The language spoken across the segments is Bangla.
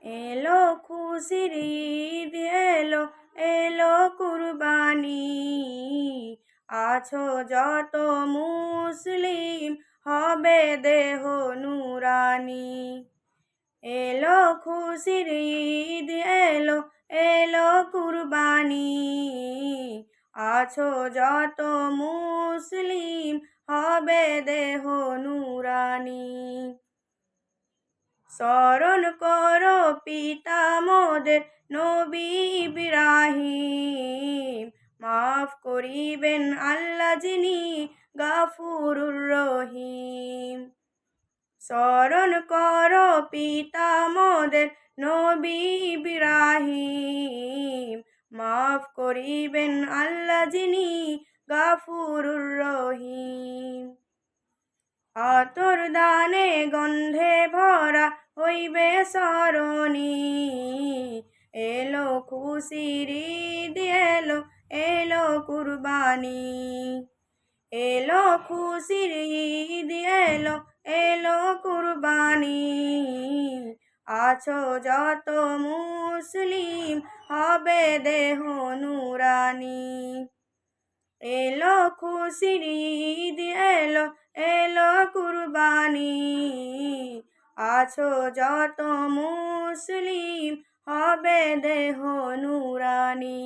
এলো খুশির ঈদ, এলো এলো কুরবানি। আছো যত মুসলিম, হবে দেহ নুরানি। এলো খুশির ঈদ, এলো এলো কুরবানি। আছো যত মুসলিম, হবে দেহ নুরানি। স্মরণ করো পিতা মোদের নবী ইব্রাহিম, মাফ করিবেন আল্লাহ যিনি গাফুরুর রহিম। স্মরণ করো পিতা মোদের নবী ইব্রাহিম, মাফ করিবেন আল্লাহ যিনি গাফুরুর রহিম। আতর দানে গন্ধে ভরা হইবে সরণি, এলো খুশির ঈদ, এলো এলো কুরবানি। এলো খুশির ঈদ, এলো এলো কুরবানি। আছো যত মুসলিম, হবে দেহ নুরানি। এলো খুশির ঈদ, এলো এলো কুরবানি। আছো যত মুসলিম, হবে দেহ নুরানি।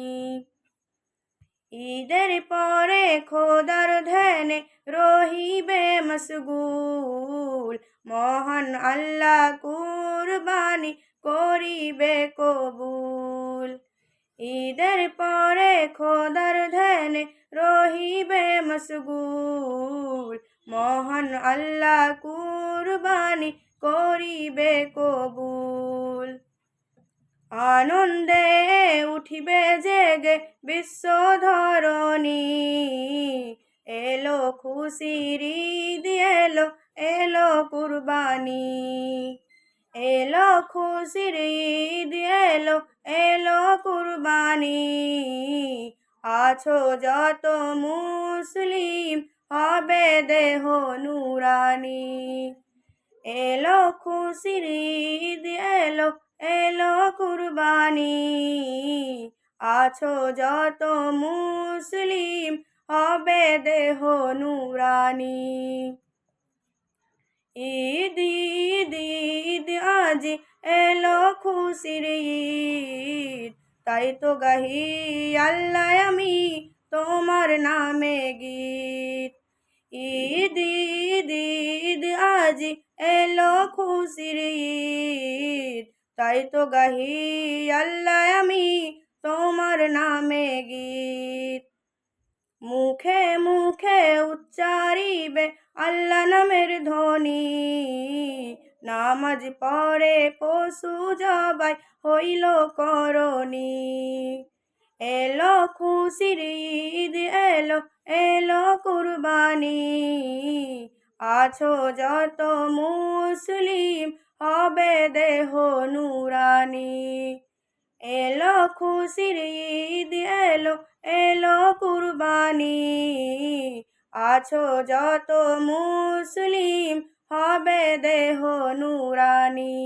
ঈদের পরে খোদার ধ্যানে রহিবে মশগুল, মহান আল্লাহ কুরবানি করিবে কবুল। ঈদের পরে খোদার ধ্যানে রহিবে মশগুল, মহান আল্লাহ কুরবানি করিবে কবুল। আনন্দে উঠিবে জেগে বিশ্ব ধরণী, এলো খুশির ঈদ, এলো এলো কুরবানি। এলো খুশির ঈদ, এলো এলো কুরবানি। আছো যত মুসলিম, হবে দেহ নুরানি। এলো খুশির ঈদ, এলো এলো কুরবানি। আছো যত মুসলিম, হবে দেহ নুরানি। ঈদ ঈদ ঈদ আজ এলো খুশির ঈদ, তাই তো গাহি আল্লাহ আমি তোমার নামে গীত। ঈদ ঈদ ঈদ আজ এলো খুশির ঈদ, তাই তো গাহি আল্লাহ আমি তোমার নামে গীত। মুখে মুখে উচ্চারিবে আল্লাহ নামের ধ্বনি, নামাজ পড়ে পশু জবাই হইল করণী। এলো খুশির ঈদ, এলো এলো কুরবানি। আছো যত মুসলিম, হবে দেহ নুরানি। এলো খুশির ঈদ, এলো এলো কুরবানি। আছো যত মুসলিম, হবে দেহ নুরানি।